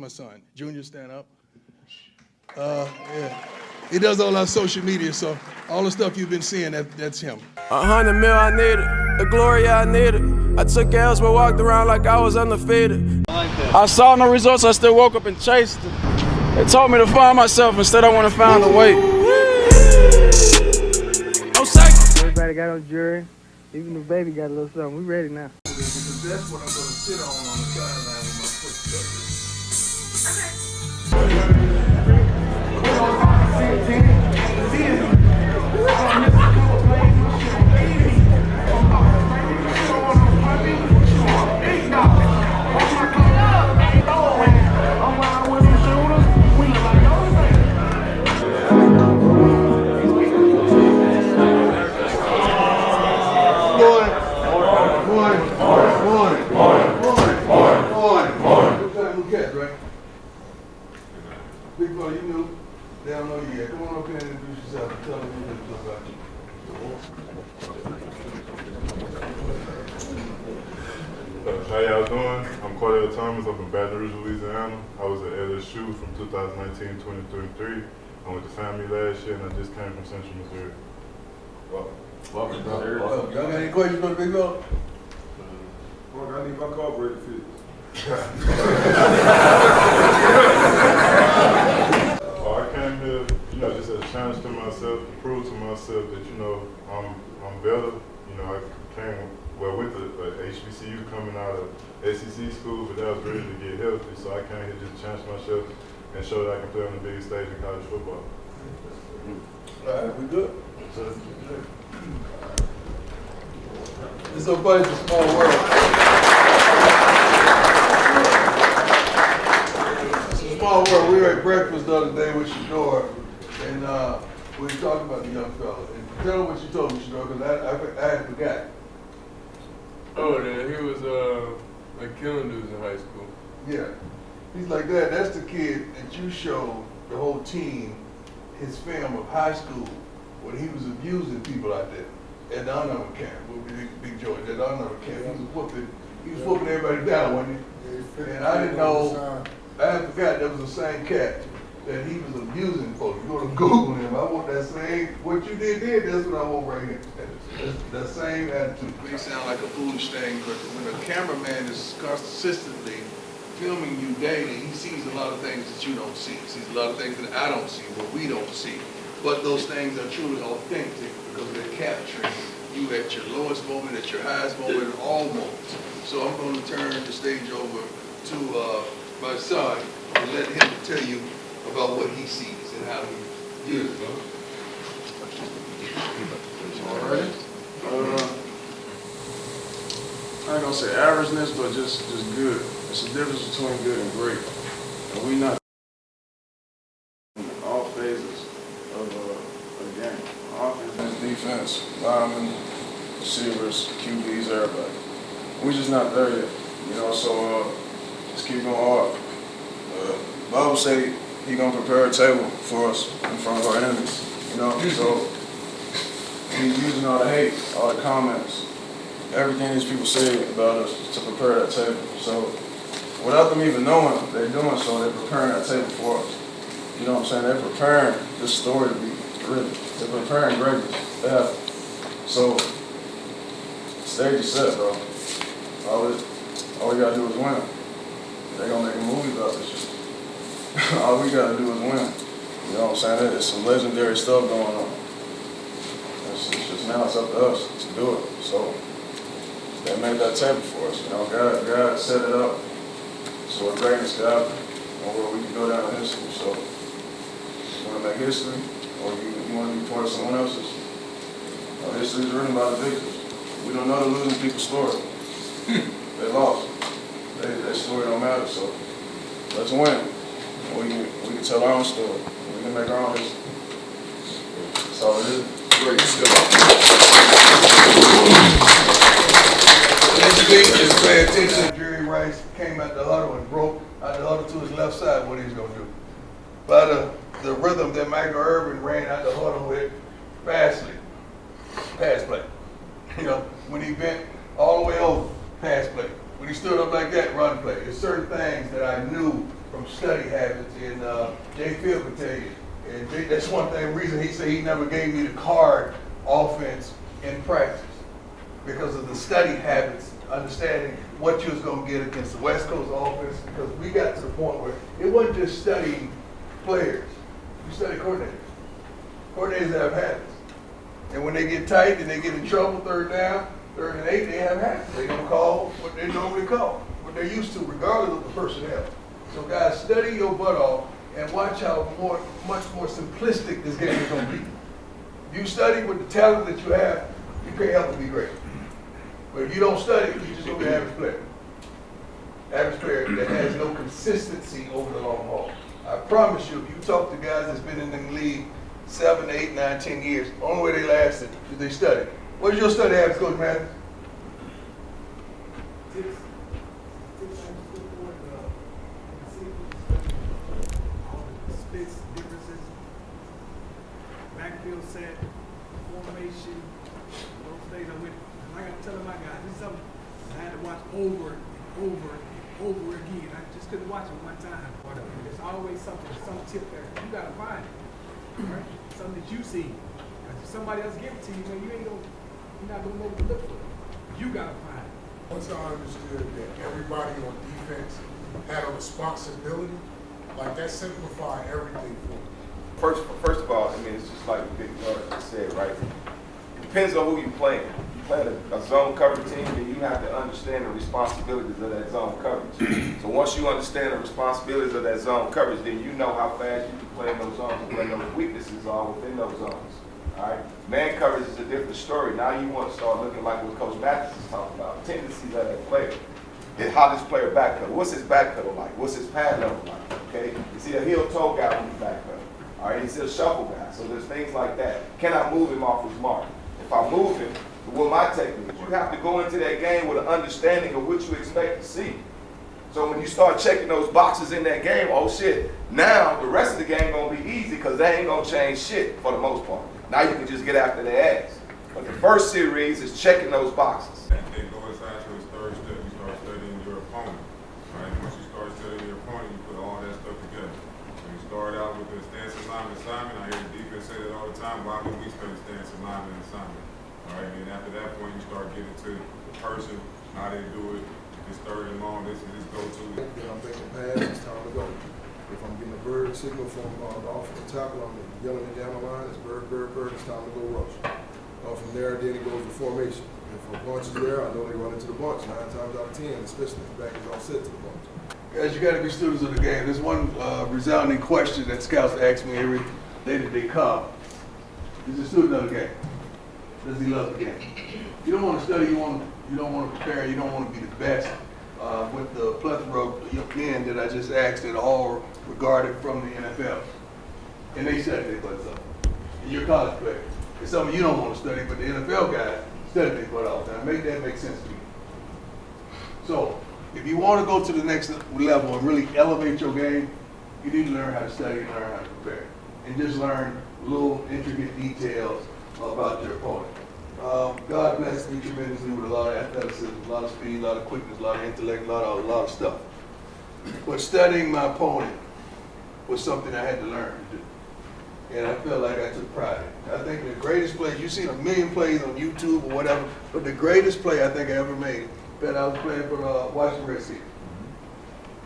My son, Junior, stand up. Yeah. He does all our social media, so all the stuff you've been seeing, that's him. 100 mil I needed, the glory I needed. I took L's but walked around like I was undefeated. I saw no results, I still woke up and chased it. They told me to find myself, instead I want to find a way. No second. Everybody got on jury, even the baby got a little something. We ready now. Because that's what I'm going to sit on the sideline with my foot. Big boy, you knew. They don't know you yet. Come on up here and introduce yourself and tell them a little bit about you. How y'all doing? I'm Cordell Thomas. I'm from Baton Rouge, Louisiana. I was at LSU from 2019-2023. I went to family last year, and I just came from Central Missouri. Welcome. Y'all got any questions for the big fella? I need my carburetor fixed. I came here, just as a challenge to myself, to prove to myself that, I'm better. I came with the HBCU coming out of SEC school, but I was ready to get healthy, so I came here just to challenge myself and show that I can play on the biggest stage in college football. All right, we good. It's so funny, it's a small world. It's a small world. We were at breakfast the other day with Shador, and we were talking about the young fella. And tell him what you told me, Shador, because I had forgot. Oh, that he was like killing dudes in high school. Yeah. He's like that. That's the kid that you showed the whole team his film of high school when he was abusing people out there at the Unarmour camp with Big George at the Unarmour camp. He was whooping everybody down, wasn't he? And I didn't know. I had forgot that was the same cat that he was abusing folks. You go to Google him. I want that same, what you did there, that's what I want right here. That same attitude. It may sound like a foolish thing, but when a cameraman is consistently filming you daily, he sees a lot of things that you don't see. He sees a lot of things that I don't see, what we don't see. But those things are truly authentic because they're capturing you at your lowest moment, at your highest moment, at all moments. So I'm going to turn the stage over to my son and let him tell you about what he sees and how he views it. All right. I ain't gonna say averageness, but just good. It's the difference between good and great. And we not in all phases of the game. Offense, defense, linemen, receivers, QBs, everybody. We just not there yet. So let's keep going hard. Bible say he gonna prepare a table for us in front of our enemies. So he's using all the hate, all the comments, everything these people say about us to prepare that table. So without them even knowing they're doing so, they're preparing that table for us. You know what I'm saying? They're preparing this story to be written. They're preparing greatness. Yeah. So stage is set, bro. All we gotta do is win. They're gonna make a movie about this shit. All we gotta do is win. You know what I'm saying? There's some legendary stuff going on. It's just now it's up to us to do it. So they made that table for us. God set it up so a greatness could happen, or where we can go down in history. So you want to make history, or you want to be part of someone else's? History is written by the victors. We don't know the losing people's story. They lost. Their story don't matter. So let's win. We can tell our own story. We can make our own history. That's all it is. Great stuff. Just pay attention. Jerry Rice came out the huddle and broke out the huddle to his left side what he's going to do. By the rhythm that Michael Irvin ran out the huddle with fastly. Pass play. When he bent all the way over, pass play. When he stood up like that, run play. There's certain things that I knew from study habits, and Jay Field can tell you. And that's one reason he said he never gave me the card offense in practice, because of the study habits, understanding what you was going to get against the West Coast offense, because we got to the point where it wasn't just studying players, you study coordinators. Coordinators have habits. And when they get tight and they get in trouble, third down, 3rd and 8, they have habits. They don't call what they normally call, what they're used to, regardless of the personnel. So guys, study your butt off and watch how much more simplistic this game is going to be. If you study with the talent that you have, you can't help but be great. But if you don't study, you're just going to be an average player. Average player that has no consistency over the long haul. I promise you, if you talk to guys that's been in the league 7, 8, 9, 10 years, the only way they lasted is they study. What's your study habits, Coach Matthews? Splits, differences, backfield set, formation, those things I went. And I got to tell my guys, this is something I had to watch over and over again. I just couldn't watch it one time. There's always something, some tip there. You got to find it, right? Something that you see. If somebody else give it to you, man, you're not gonna know what to look for. You got to find it. Once I understood that everybody on defense had a responsibility, like that simplified everything for me. First of all, I mean, it's just like Big Brother just said, right? It depends on who you play. You play a zone coverage team, then you have to understand the responsibilities of that zone coverage. So once you understand the responsibilities of that zone coverage, then you know how fast you can play in those zones and where those weaknesses are within those zones. All right? Man coverage is a different story. Now you want to start looking like what Coach Mathis is talking about, tendencies of that player. And how this player backpedal. What's his backpedal like? What's his pad level like? Okay? Is he a heel-toe guy when he's backpedal? All right? Is he a shuffle guy? So there's things like that. Can I move him off his mark? If I move him, what my technique is, you have to go into that game with an understanding of what you expect to see. So when you start checking those boxes in that game, oh shit, now the rest of the game gonna be easy because they ain't gonna change shit for the most part. Now you can just get after their ass. But the first series is checking those boxes. And then go inside to his third step, you start studying your opponent. Right? Once you start studying your opponent, you put all that stuff together. When you start out with the stance alignment assignment, I hear the defense say that all the time, why would we study stance alignment assignment? All right, and after that point, you start getting to the person, how they do it, this 3rd and long, this is this go-to. Then I'm thinking, pass, it's time to go. If I'm getting a bird signal from the offensive tackle, I'm yelling it down the line, it's bird, it's time to go rush. From there, then it goes to formation. If a bunch is there, I know they run into the bunch 9 times out of 10, especially if the back is all set to the bunch. Guys, you got to be students of the game. There's one resounding question that scouts ask me every day that they come. Is a student of the game? Does he love the game? You don't want to study, you don't want to prepare, you don't want to be the best. With the plethora of young men that I just asked that are all regarded from the NFL. And they study their butts off. And you're a college player. It's something you don't want to study, but the NFL guys study their butt all the time. Make that make sense to you. So, if you want to go to the next level and really elevate your game, you need to learn how to study and learn how to prepare. And just learn little intricate details about your opponent. God blessed me tremendously with a lot of athleticism, a lot of speed, a lot of quickness, a lot of intellect, a lot of stuff. But studying my opponent was something I had to learn to do. And I felt like I took pride in it. I think the greatest play, you've seen a million plays on YouTube or whatever, but the greatest play I think I ever made, that I was playing for the Washington Redskins.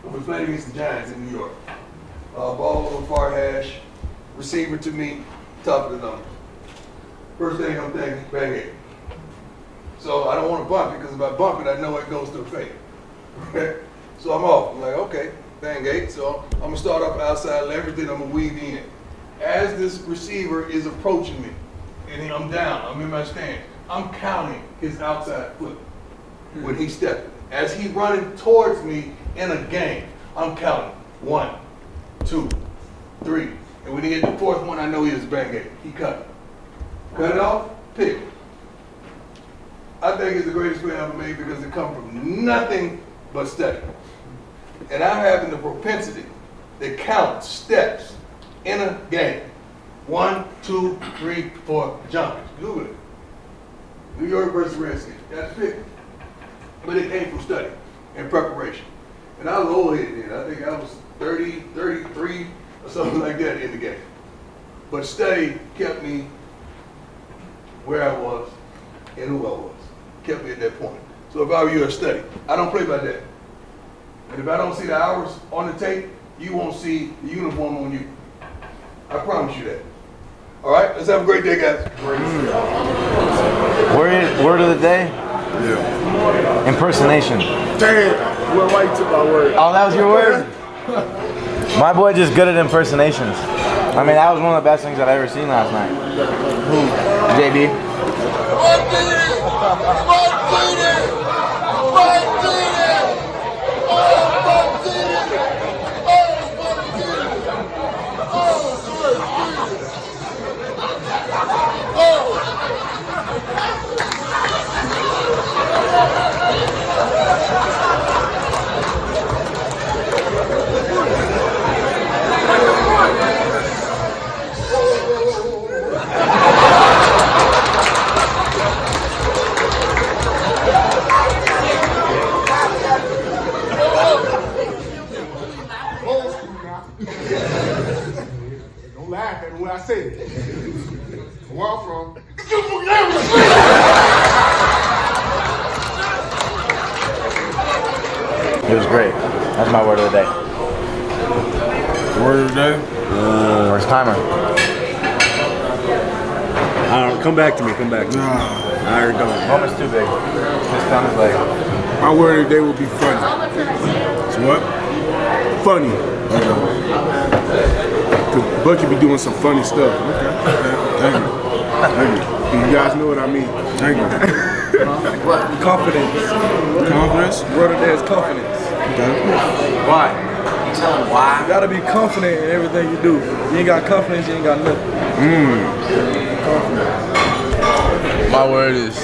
We played against the Giants in New York. Ball over far hash, receiver to me, top of the numbers. First thing I'm thinking, bang it. So I don't want to bump it, because if I bump it, I know it goes to the fake. Okay? So I'm off. I'm like, okay, bang eight. So I'm going to start off outside leverage, then I'm going to weave in. As this receiver is approaching me, and I'm down, I'm in my stance, I'm counting his outside foot when he's stepping. As he's running towards me in a game, I'm counting 1, 2, 3. And when he hit the 4th one, I know he is bang eight. He cut it. Cut it off, pick. I think it's the greatest play I ever made because it comes from nothing but study. And I'm having the propensity to count steps in a game. 1, 2, 3, 4, jumpers. Google it. New York versus Redskins. That's pick. But it came from study and preparation. And I was old-headed then. I think I was 30, 33, or something like that in the game. But study kept me where I was and who I was. Kept me at that point. So if I were you, I'd study. I don't play by that. And if I don't see the hours on the tape, you won't see the uniform on you. I promise you that. All right, let's have a great day, guys. Word of the day? Yeah. Impersonation. Damn. Well, why you took my word? Oh, that was your word? My boy just good at impersonations. I mean, that was one of the best things I've ever seen last night. Who? JB. Don't laugh at me when I say it. Where I'm from. It was great. That's my word of the day. Word of the day? First timer. I don't, come back to me, come back to me. I already don't. Moment's too big. This time is like. My word of the day will be funny. So what? Funny. Cause Bucky be doing some funny stuff. Okay. Thank you. Thank you. You guys know what I mean. Thank you. Confidence. Confidence? Word of the day is confidence. Okay. Why? Why? You gotta be confident in everything you do. You ain't got confidence, you ain't got nothing. My word is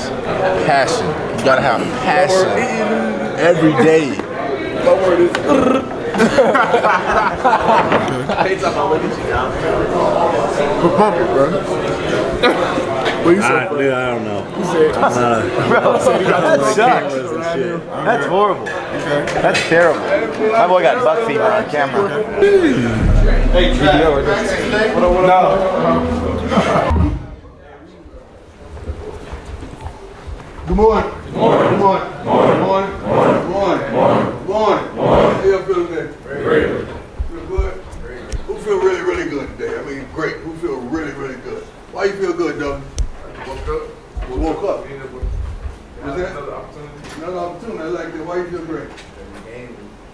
passion. You gotta have passion every day. My word is. I hate talking about looking you down. Pump it, bro. What you said? Dude, I don't know. You said, That sucks. That's horrible. That's terrible. My boy got buck fever on camera. Hey, what up? Good morning. Good morning. Good morning. Good morning. Good morning. Good morning. How y'all feeling today? Great. Feel good? Great. Who feel really, really good today? I mean, great. Who feel really, really good? Why you feel good, though? Woke up. You woke up. What's that? Another opportunity. Another opportunity. I like that. Why you feel great?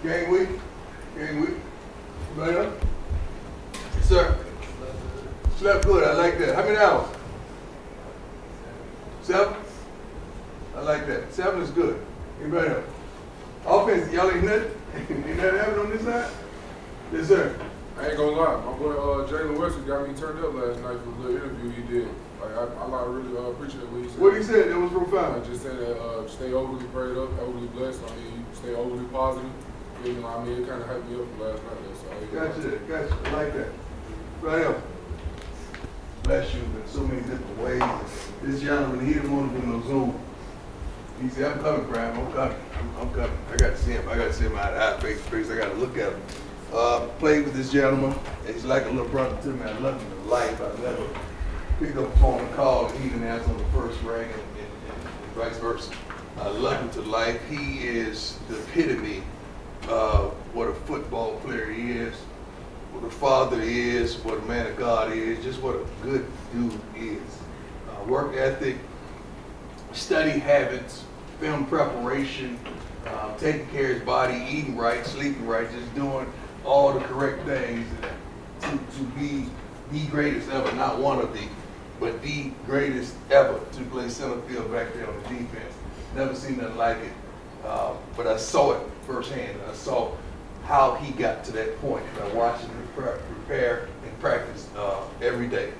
Game week. Game week. Right up? Yes, sir. Slept good. I like that. How many hours? 7? I like that. 7 is good. Anybody else? Offense, y'all ain't nothing? Ain't nothing happening on this side? Yes, sir. I ain't gonna lie, my boy Jalen Wesley got me turned up last night for the little interview he did. Like I really appreciate what he said. What he said? That was profound. I just said that stay overly prayed up, overly blessed. I mean, stay overly positive. You know, I mean, it kind of hyped me up from last night. So Gotcha. I like that. Right up. Bless you in so many different ways. This gentleman, he didn't want to do no Zoom. He said, I'm coming, Brian. I'm coming. I'm coming. I got to see him. I got to see him eye to eye, face to face. I got to look at him. Played with this gentleman. He's like a little brother to me. I love him to life. I never pick up the phone and call, and he didn't answer on the first ring, and vice versa. I love him to life. He is the epitome of what a football player he is, what a father he is, what a man of God he is, just what a good dude is. Work ethic, study habits, film preparation, taking care of his body, eating right, sleeping right, just doing all the correct things to be the greatest ever, not one of the, but the greatest ever to play center field back there on the defense. Never seen nothing like it, but I saw it firsthand. I saw how he got to that point by watching him prepare and practice every day.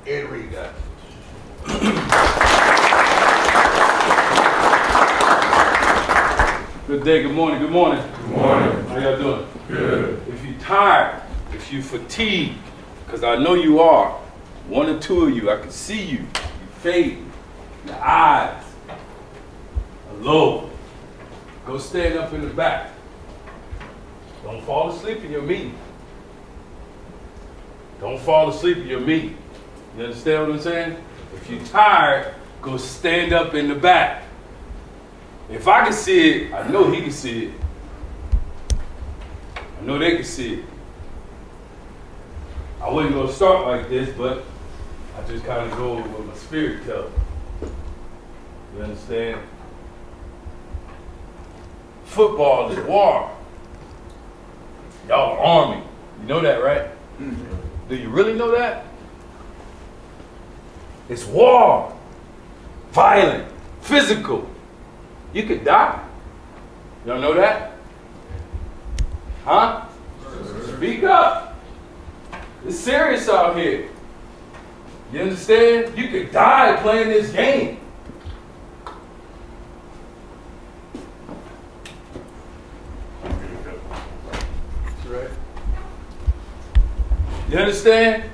Ed Reed, guys. Good day, good morning, good morning. Good morning. How y'all doing? Good. If you're tired, if you're fatigued, because I know you are, one or two of you, I can see you, your face, your eyes are low. Go stand up in the back. Don't fall asleep in your meeting. Don't fall asleep in your meeting. You understand what I'm saying? If you're tired, go stand up in the back. If I can see it, I know he can see it. I know they can see it. I wasn't gonna start like this, but I just kind of go with what my spirit tells me. You understand? Football is war. Y'all are Army. You know that, right? Do you really know that? It's war. Violent. Physical. You could die. Y'all know that? Huh? Speak up. It's serious out here. You understand? You could die playing this game. That's right. You understand?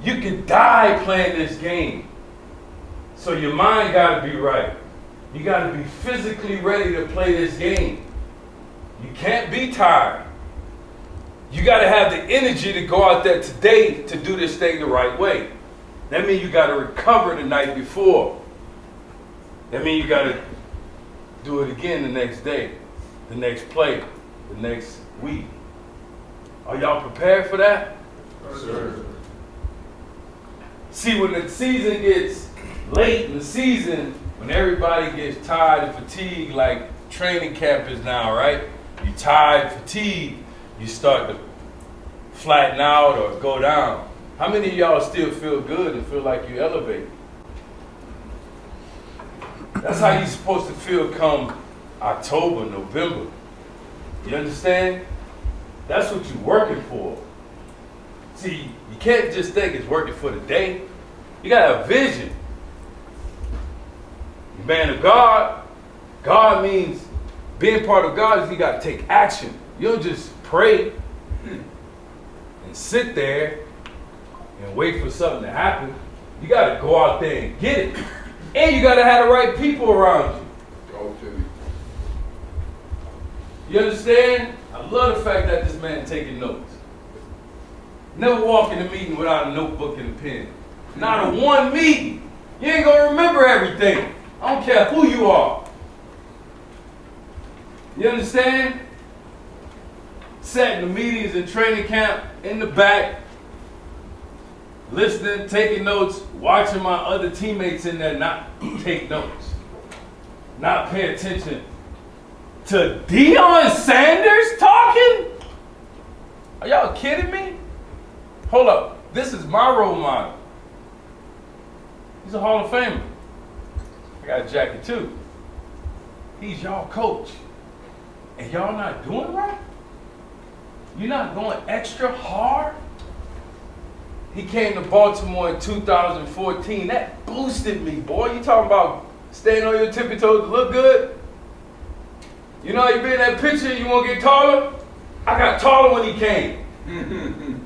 You could die playing this game. So your mind gotta be right. You gotta be physically ready to play this game. You can't be tired. You gotta have the energy to go out there today to do this thing the right way. That means you gotta recover the night before. That means you gotta do it again the next day, the next play, the next week. Are y'all prepared for that? Yes, sir. See, when the season gets late in the season, when everybody gets tired and fatigued, like training camp is now, right? You tired, fatigued, you start to flatten out or go down. How many of y'all still feel good and feel like you elevate? That's how you're supposed to feel come October, November. You understand? That's what you're working for. See, you can't just think it's working for the day. You got a vision. You're man of God. God means being part of God is you got to take action. You don't just pray and sit there and wait for something to happen. You got to go out there and get it. And you got to have the right people around you. Okay. You understand? I love the fact that this man taking notes. Never walk in a meeting without a notebook and a pen. Not a one meeting. You ain't going to remember everything. I don't care who you are. You understand? Sat in the meetings and training camp in the back, listening, taking notes, watching my other teammates in there not take notes, not pay attention to Deion Sanders talking? Are y'all kidding me? Hold up. This is my role model. He's a Hall of Famer. I got a jacket too. He's y'all coach. And y'all not doing right? You're not going extra hard? He came to Baltimore in 2014. That boosted me, boy. You talking about staying on your tippy toes to look good? You know how you be in that picture, you want to get taller? I got taller when he came.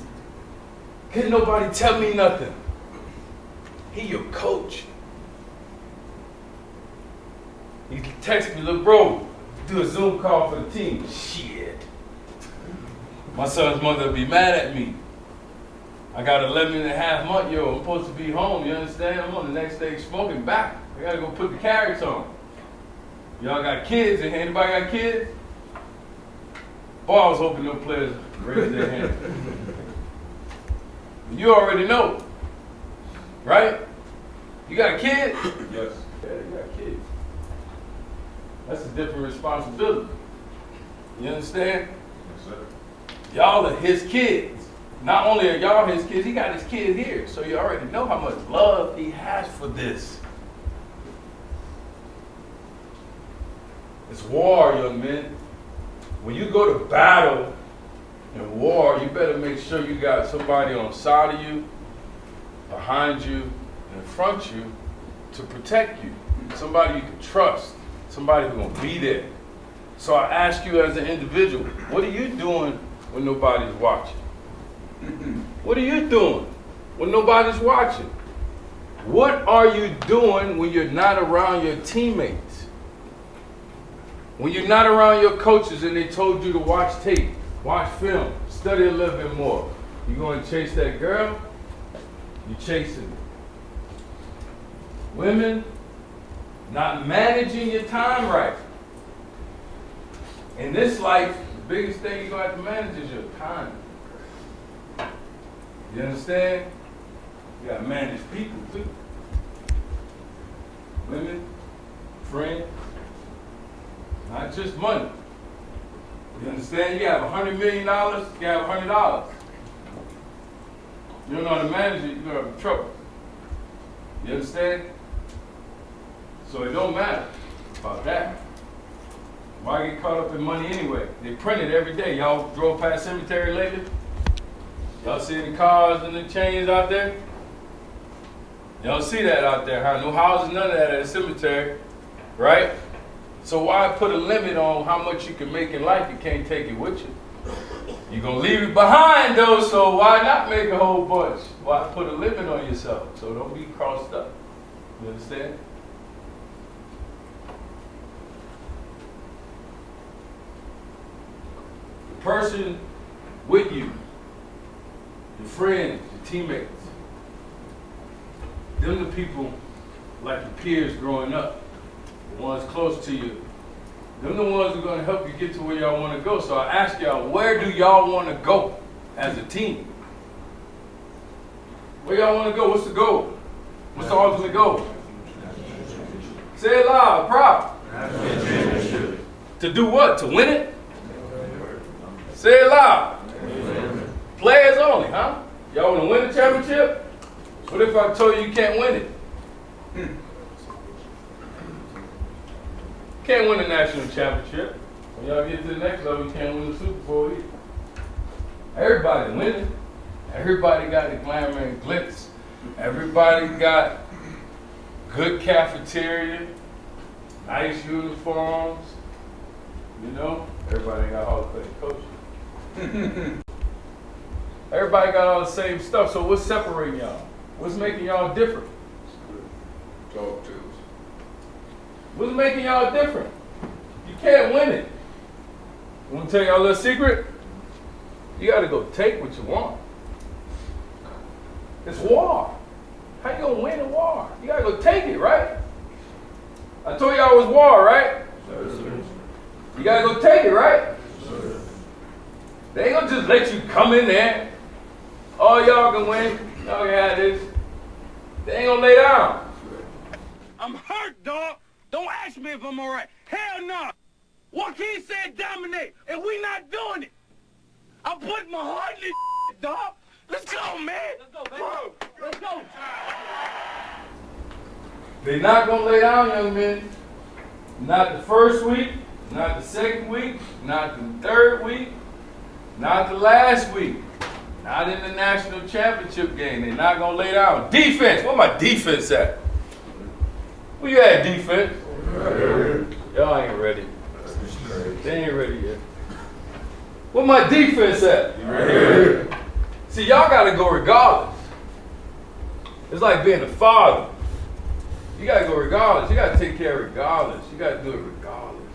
Couldn't nobody tell me nothing. He your coach. He texted me, look, bro, do a Zoom call for the team. Shit. My son's mother would be mad at me. I got 11 and a half months, yo. I'm supposed to be home, you understand? I'm on the next day smoking back. I gotta go put the carrots on. Y'all got kids in here? Anybody got kids? Boy, I was hoping no players raise their hand. You already know, right? You got a kid? Yes. Yeah, you got kids. That's a different responsibility. You understand? Yes, sir. Y'all are his kids. Not only are y'all his kids, he got his kid here. So you already know how much love he has for this. It's war, young men. When you go to battle in war, you better make sure you got somebody on the side of you, behind you, and in front of you to protect you. Somebody you can trust. Somebody who's going to be there. So I ask you as an individual, what are you doing when nobody's watching? What are you doing when nobody's watching? What are you doing when you're not around your teammates? When you're not around your coaches and they told you to watch tape? watch film, study a little bit more. You gonna chase that girl, you chasing women, not managing your time right. In this life, the biggest thing you're gonna have to manage is your time. You understand? You gotta manage people too. Women, friends, not just money. You understand? You have $100 million, you have $100. You don't know how to manage it, you're gonna have trouble. You understand? So it don't matter about that. Why get caught up in money anyway? They print it every day. Y'all drove past cemetery lately? Y'all see the cars and the chains out there? Y'all see that out there, huh? No houses, none of that at a cemetery, right? So why put a limit on how much you can make in life? You can't take it with you. You're gonna leave it behind though, so why not make a whole bunch? Why put a limit on yourself? So don't be crossed up. You understand? The person with you, your friends, your teammates, them the people like your peers growing up, the ones close to you. Them the ones who are going to help you get to where y'all want to go. So I ask y'all, where do y'all want to go as a team? Where y'all want to go? What's the goal? What's the ultimate goal? Say it loud, proud. To do what? To win it? Say it loud. Players only, huh? Y'all want to win the championship? What if I told you you can't win it? Can't win the national championship. When y'all get to the next level, you can't win the Super Bowl either. Everybody winning. Everybody got the glamour and glitz. Everybody got good cafeteria, nice uniforms. You know, everybody got Hall of Fame coaches. Everybody got all the same stuff. So what's separating y'all? What's making y'all different? Talk to us. What's making y'all different? You can't win it. You want to tell y'all a little secret? You got to go take what you want. It's war. How you going to win a war? You got to go take it, right? I told y'all it was war, right? You got to go take it, right? They ain't going to just let you come in there. Oh, y'all can win. Y'all can have this. They ain't going to lay down. I'm hurt, dog. Don't ask me if I'm all right. Hell no. Joaquin said dominate, and we not doing it. I'm putting my heart in this shit, dog. Let's go, man. Let's go, baby. Let's go. They not going to lay down, young men. Not the first week, not the second week, not the third week, not the last week. Not in the national championship game. They're not going to lay down. Defense. Where my defense at? Where you at, defense? Y'all ain't ready. They ain't ready yet. Where my defense at? See, y'all got to go regardless. It's like being a father. You got to go regardless. You got to take care of regardless. You got to do it regardless.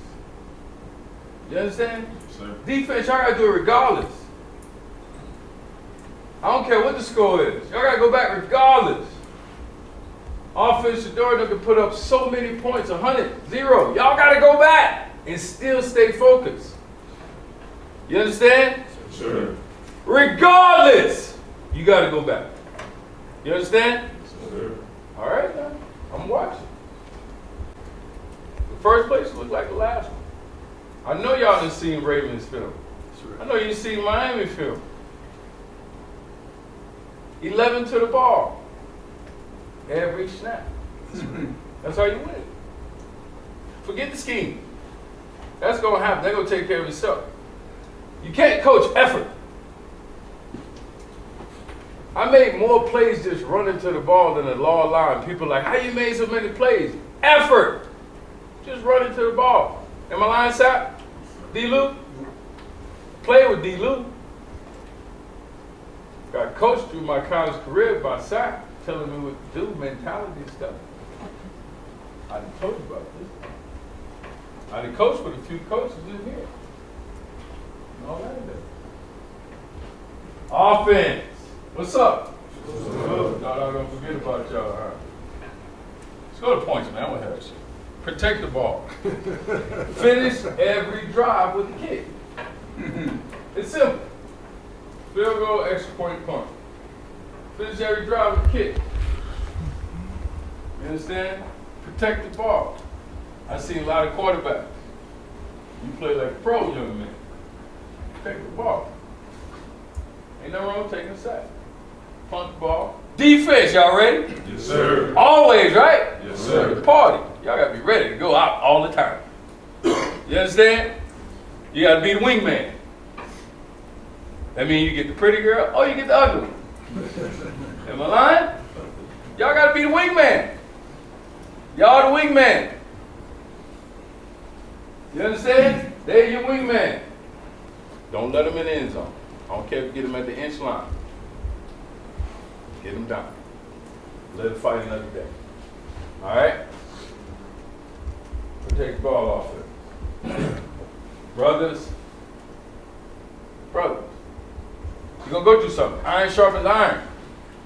You understand? Yes, defense, y'all got to do it regardless. I don't care what the score is. Y'all got to go back regardless. Offense, Shador can put up so many points, 100, 0. Y'all got to go back and still stay focused. You understand? Sure. Regardless, you got to go back. You understand? Sure. All right, now. I'm watching. The first place looked like the last one. I know y'all done seen Ravens film. I know you seen Miami film. 11 to the ball. Every snap. That's how you win. Forget the scheme. That's going to happen. They're going to take care of itself. You can't coach effort. I made more plays just running to the ball than the law line. People are like, how you made so many plays? Effort. Just running to the ball. Am I lying, Sap? D-Lou? Play with D-Lou. Got coached through my college career by Sap, telling me what to do, mentality stuff. I didn't coach about this. I didn't coach with a few coaches in here. And all that. Offense. What's up? Y'all not gonna forget about y'all. All right. Let's go to points, man. What hell shit? Protect the ball. Finish every drive with a kick. It's simple. Field goal, extra point, punt. Finish every drive with a kick. You understand? Protect the ball. I see a lot of quarterbacks. You play like a pro, young man. Protect the ball. Ain't nothing wrong with taking a sack. Punt the ball. Defense, y'all ready? Yes, sir. Always, right? Yes, sir. The party. Y'all gotta be ready to go out all the time. You understand? You gotta be the wingman. That means you get the pretty girl or you get the ugly one. Am I lying? Y'all gotta be the wingman. Y'all the wingman. You understand? They're your wingman. Don't let them in the end zone. I don't care if you get them at the inch line. Get them down. Let it fight another day. All right? Protect the ball off it. Brothers, you're going to go through something. Iron sharpens iron.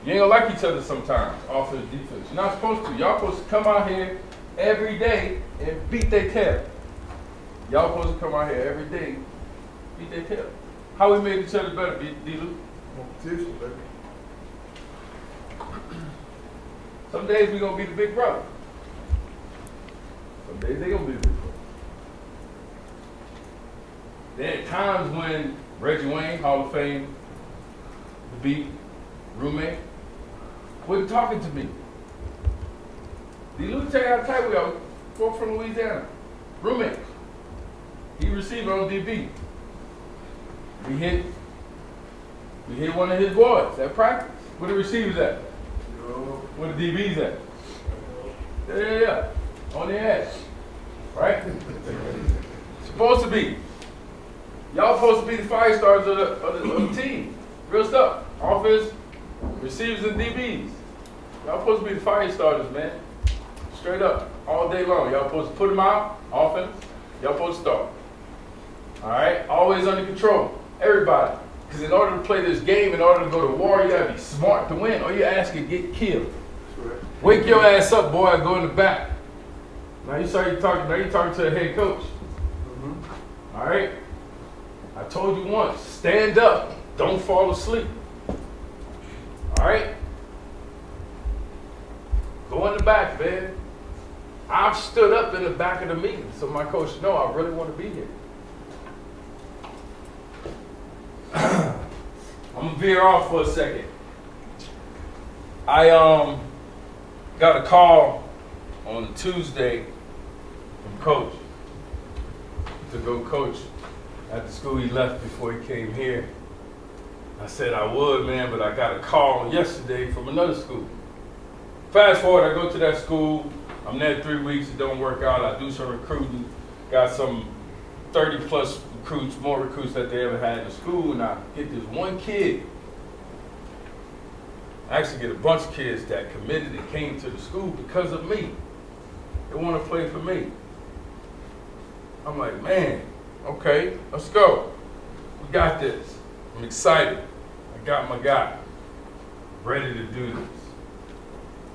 You ain't going to like each other sometimes, offense, defense. You're not supposed to. Y'all supposed to come out here every day and beat their tail. Y'all supposed to come out here every day, beat their tail. How we made each other better, D-Luke? Competition, baby. Some days we going to be the big brother. Some days they going to be the big brother. There are times when Reggie Wayne, Hall of Fame, the beat, roommate, wasn't talking to me. D-Luke, check out how tight we are. Both from Louisiana. Roommate. He received on DB. We hit one of his boys at practice. Where the receivers at? Where the DBs at? Yeah. On the edge. Right? Supposed to be. Y'all supposed to be the fire stars of the team. Real stuff. Offense, receivers, and DBs. Y'all supposed to be the fire starters, man. Straight up. All day long. Y'all supposed to put them out. Offense. Y'all supposed to start. All right? Always under control. Everybody. Because in order to play this game, in order to go to war, you got to be smart to win, or your ass can get killed. Wake your ass up, boy, and go in the back. Now you talking to the head coach. All right? I told you once, stand up. Don't fall asleep. All right? Go in the back, man. I've stood up in the back of the meeting, so my coach know I really want to be here. I'm gonna veer off for a second. I got a call on Tuesday from Coach to go coach at the school he left before he came here. I said I would, man, but I got a call yesterday from another school. Fast forward, I go to that school. I'm there 3 weeks. It don't work out. I do some recruiting. Got some 30 plus recruits, more recruits that they ever had in the school, and I get this one kid. I actually get a bunch of kids that committed and came to the school because of me. They want to play for me. I'm like, man, okay, let's go. We got this. I'm excited. I got my guy ready to do this,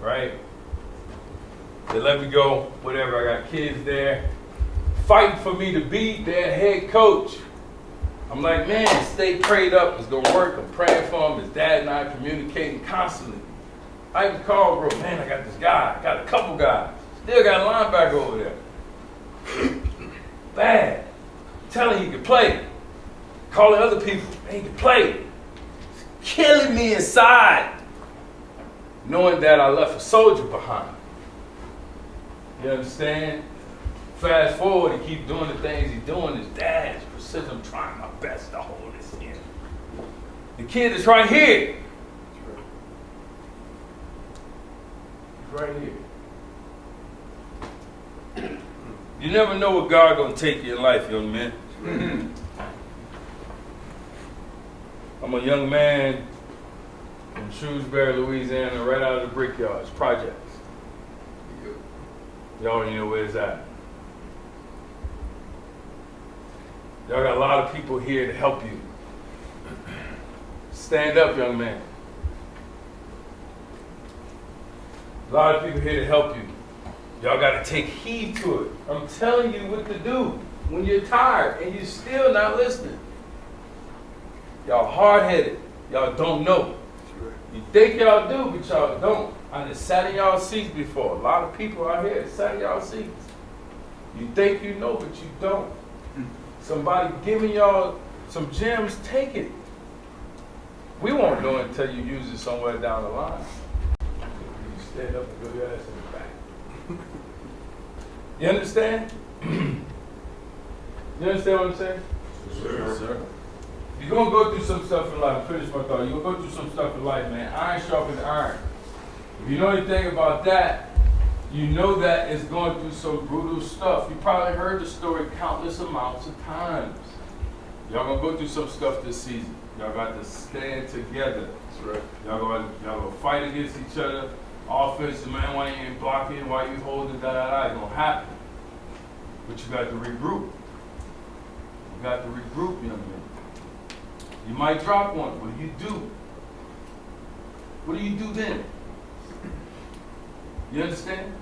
right? They let me go, whatever. I got kids there fighting for me to be their head coach. I'm like, man, stay prayed up. It's going to work. I'm praying for him. His dad and I communicating constantly. I even called, bro, man, I got this guy. I got a couple guys. Still got a linebacker over there. Bad. Telling you can play. Calling other people, man, you can play. It's killing me inside. Knowing that I left a soldier behind. You understand? Fast forward, he keep doing the things he's doing. His dad is persistent. I'm trying my best to hold this in. The kid is right here. He's right here. You never know what God gonna take you in life, young man. I'm a young man from Shrewsbury, Louisiana, right out of the Brickyards, projects. Y'all already know where it's at. Y'all got a lot of people here to help you. Stand up, young man. A lot of people here to help you. Y'all got to take heed to it. I'm telling you what to do when you're tired and you're still not listening. Y'all hard-headed. Y'all don't know. You think y'all do, but y'all don't. I done sat in y'all seats before. A lot of people out here sat in y'all seats. You think you know, but you don't. Somebody giving y'all some gems, take it. We won't know until you use it somewhere down the line. You stand up and go your ass in the back. You understand? You understand what I'm saying? Sure. Sir. You're going to go through some stuff in life. Finish my thought. You're going to go through some stuff in life, man. Iron sharpens iron. If you know anything about that, you know that it's going through some brutal stuff. You probably heard the story countless amounts of times. Y'all going to go through some stuff this season. Y'all got to stand together. That's right. Y'all going to fight against each other. Offense, man, why you ain't blocking? Why you holding? It's going to happen. But you got to regroup. You got to regroup, young man. You might drop one. What do you do? What do you do then? You understand?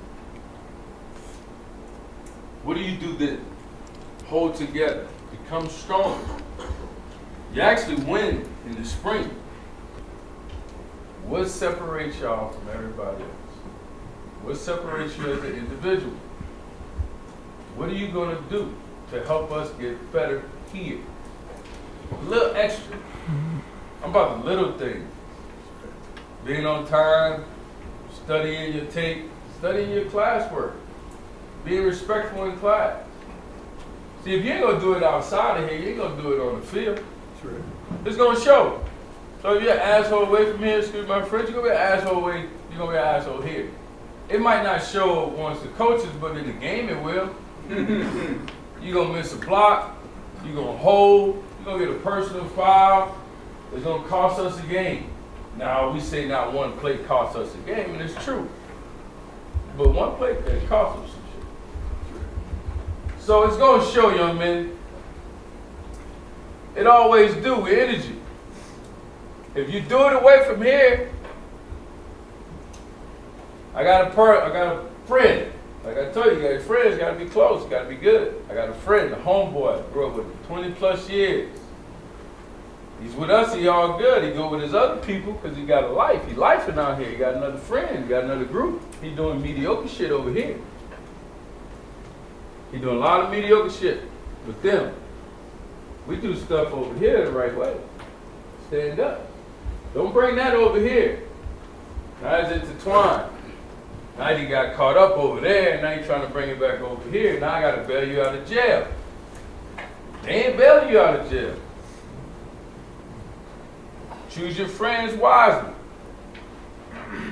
What do you do then? Hold together. Become strong. You actually win in the spring. What separates y'all from everybody else? What separates you as an individual? What are you going to do to help us get better here? A little extra. I'm about the little things. Being on time, studying your tape, studying your classwork, being respectful in class. See, if you ain't gonna do it outside of here, you ain't gonna do it on the field. True. It's gonna show. So if you're an asshole away from here, excuse my French, you're gonna be an asshole away, you're gonna be an asshole here. It might not show once the coaches, but in the game it will. You're gonna miss a block, you're gonna hold, you're gonna get a personal foul, it's gonna cost us a game. Now we say not one play costs us a game, and it's true. But one play can cost us some shit. So it's gonna show, young men. It always do with energy. If you do it away from here, I got a friend. Like I told you, you got friends, gotta be close, gotta be good. I got a friend, a homeboy, I grew up with him 20 plus years. He's with us, he all good. He go with his other people because he got a life. He lifing out here. He got another friend, he got another group. He doing mediocre shit over here. He doing a lot of mediocre shit with them. We do stuff over here the right way. Stand up. Don't bring that over here. Now it's intertwined. Now you got caught up over there, and now you're trying to bring it back over here. Now I got to bail you out of jail. They ain't bailing you out of jail. Choose your friends wisely.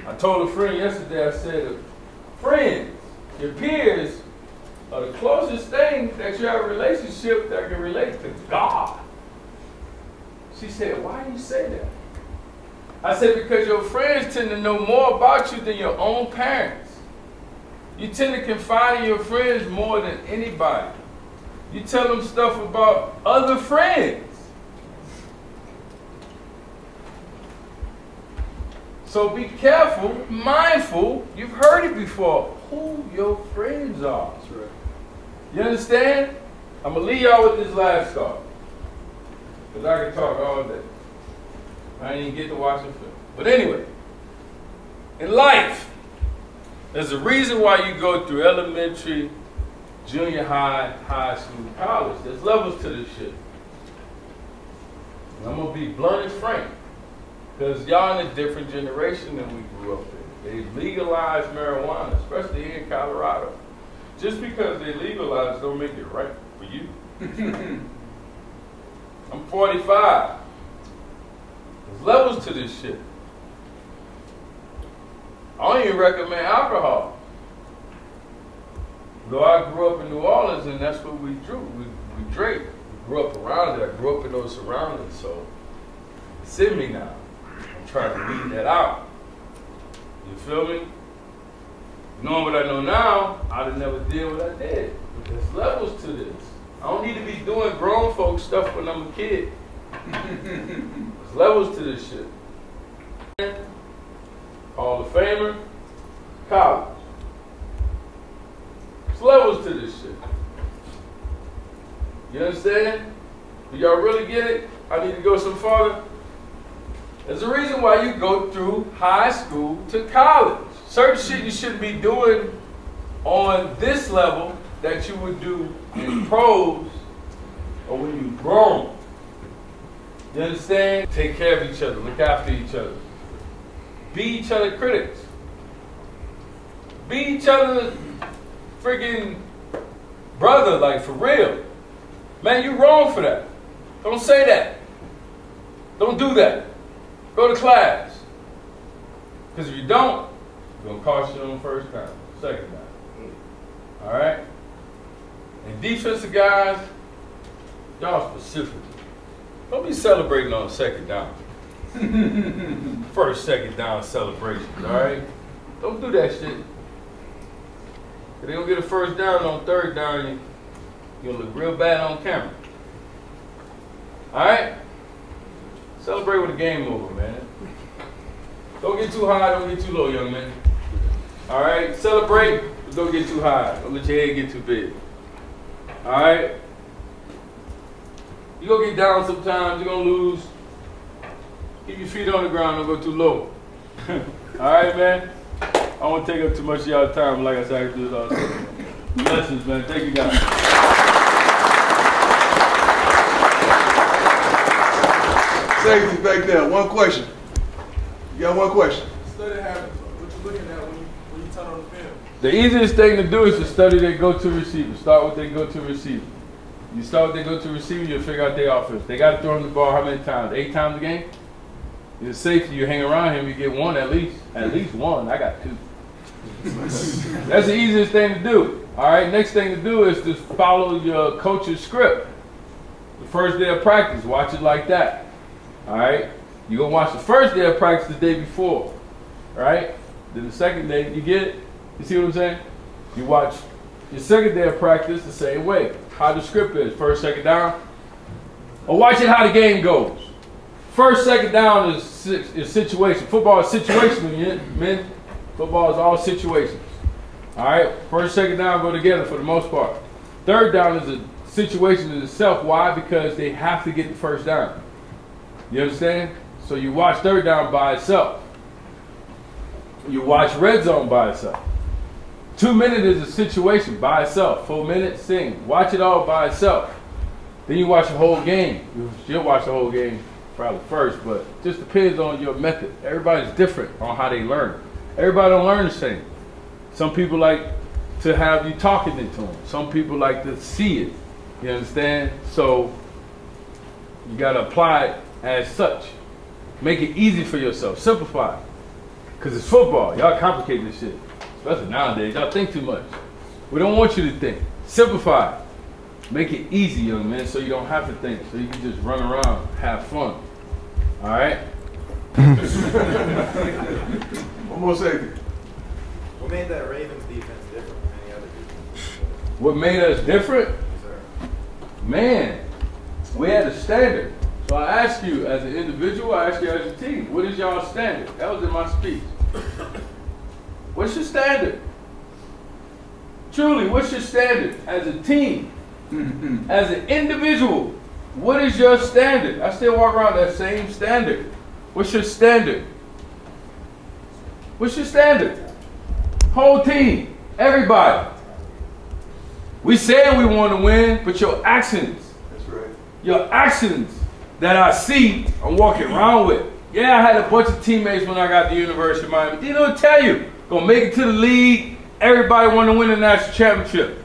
I told a friend yesterday, I said, friends, your peers, are the closest thing that you have a relationship that can relate to God. She said, why do you say that? I said, because your friends tend to know more about you than your own parents. You tend to confide in your friends more than anybody. You tell them stuff about other friends. So be careful, mindful, you've heard it before, who your friends are. That's right. You understand? I'm going to leave y'all with this last thought. Because I can talk all day. I didn't even get to watch the film. But anyway, in life, there's a reason why you go through elementary, junior high, high school, college. There's levels to this shit. And I'm going to be blunt and frank. Because y'all in a different generation than we grew up in. They legalized marijuana, especially here in Colorado. Just because they legalized don't make it right for you. I'm 45. There's levels to this shit. I don't even recommend alcohol. Though I grew up in New Orleans and that's what we drew. We drank. We grew up around it. I grew up in those surroundings, so it's in me now. I'm trying to weed that out. You feel me? Knowing what I know now, I'd have never did what I did. But there's levels to this. I don't need to be doing grown folk stuff when I'm a kid. There's There's levels to this shit. Hall of Famer, college. There's levels to this shit. You understand? Do y'all really get it? I need to go some farther. There's a reason why you go through high school to college. Certain shit you shouldn't be doing on this level that you would do in pros or when you're grown. You understand? Take care of each other, look after each other. Be each other critics. Be each other freaking brother, like for real. Man, you wrong for that. Don't say that. Don't do that. Go to class. Because if you don't, it's going to cost you on first down, second down. All right? And defensive guys, y'all specific. Don't be celebrating on second down. First, second down celebrations, all right? Don't do that shit. If they don't get a first down on third down, you're going to look real bad on camera. All right? Celebrate with a game over, man. Don't get too high, don't get too low, young man. All right? Celebrate, but don't get too high. Don't let your head get too big. All right? You're going to get down sometimes. You're going to lose. Keep your feet on the ground. Don't go too low. All right, man? I won't take up too much of y'all's time. Like I said, I can do this all the time. Blessings, man. Thank you, guys. Safety back there. One question. You got one question? Study habits. What you looking at when you turn on the film? The easiest thing to do is to study their go-to receiver. Start with their go-to receiver. You start with their go-to receiver, you'll figure out their offense. They got to throw him the ball how many times? 8 times a game? It's safety. You hang around him, you get one at least. At least one. I got 2. That's the easiest thing to do. All right, next thing to do is to follow your coach's script. The first day of practice, watch it like that. All right? You're going to watch the first day of practice the day before. All right? Then the second day, you get it? You see what I'm saying? You watch your second day of practice the same way. How the script is. First, second down. Or watch it how the game goes. First, second down is situation. Football is situational, men. Football is all situations. All right? First, second down go together for the most part. Third down is a situation in itself. Why? Because they have to get the first down. You understand? So you watch third down by itself. You watch red zone by itself. 2 minutes is a situation by itself. 4 minutes, sing. Watch it all by itself. Then you watch the whole game. You'll watch the whole game probably first, but it just depends on your method. Everybody's different on how they learn. Everybody don't learn the same. Some people like to have you talking it to them. Some people like to see it. You understand? So you got to apply it as such. Make it easy for yourself. Simplify it. Because it's football. Y'all complicate this shit. Especially nowadays. Y'all think too much. We don't want you to think. Simplify it. Make it easy, young man, so you don't have to think. So you can just run around, have fun. All right? One more safety. What made that Ravens defense different from any other defense? What made us different? Yes, sir. Man, we had a standard. So I ask you as an individual, I ask you as a team, what is y'all standard? That was in my speech. What's your standard? Truly, what's your standard as a team? As an individual, what is your standard? I still walk around that same standard. What's your standard? What's your standard? Whole team, everybody. We said we want to win, but your actions, That's right. your actions that I see, I'm walking around with. Yeah, I had a bunch of teammates when I got to the University of Miami. They don't tell you, gonna make it to the league. Everybody want to win the national championship.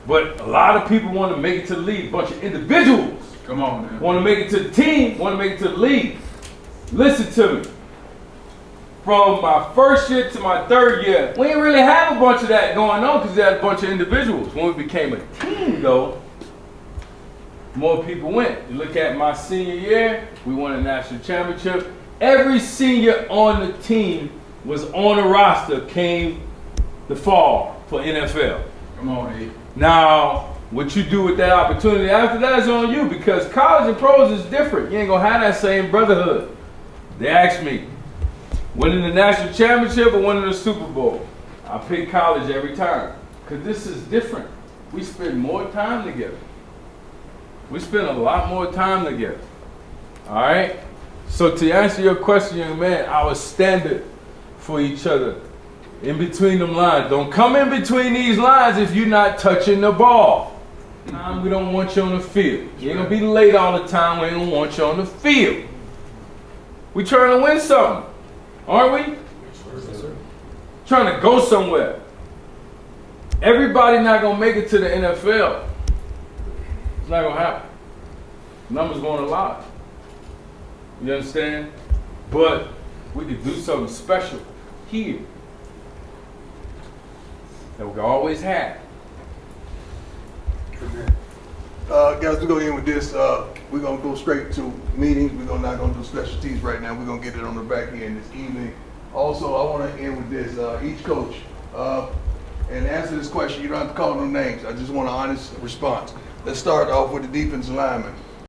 But a lot of people want to make it to the league. A bunch of individuals Come on, man. want to make it to the team, want to make it to the league. Listen to me. From my first year to my third year, we didn't really have a bunch of that going on because we had a bunch of individuals. When we became a team, though, more people went. You look at my senior year, we won a national championship. Every senior on the team was on the roster, came the fall for NFL. Come on, E. Now, what you do with that opportunity after that is on you because college and pros is different. You ain't going to have that same brotherhood. They asked me, winning the national championship or winning the Super Bowl? I pick college every time, because this is different. We spend more time together. We spend a lot more time together. All right? So to answer your question, young man, our standard for each other, in between them lines. Don't come in between these lines if you're not touching the ball. We don't want you on the field. You ain't gonna be late all the time. We ain't gonna want you on the field. We trying to win something, aren't we? Yes, sir. Trying to go somewhere. Everybody not gonna make it to the NFL. It's not gonna happen. Numbers gonna lie. You understand? But we could do something special here that we always have. Guys, we're going to end with this. We're going to go straight to meetings. We're not going to do specialties right now. We're going to get it on the back end this evening. Also, I want to end with this. Each coach, and answer this question, you don't have to call no names. I just want an honest response. Let's start off with the defensive lineman.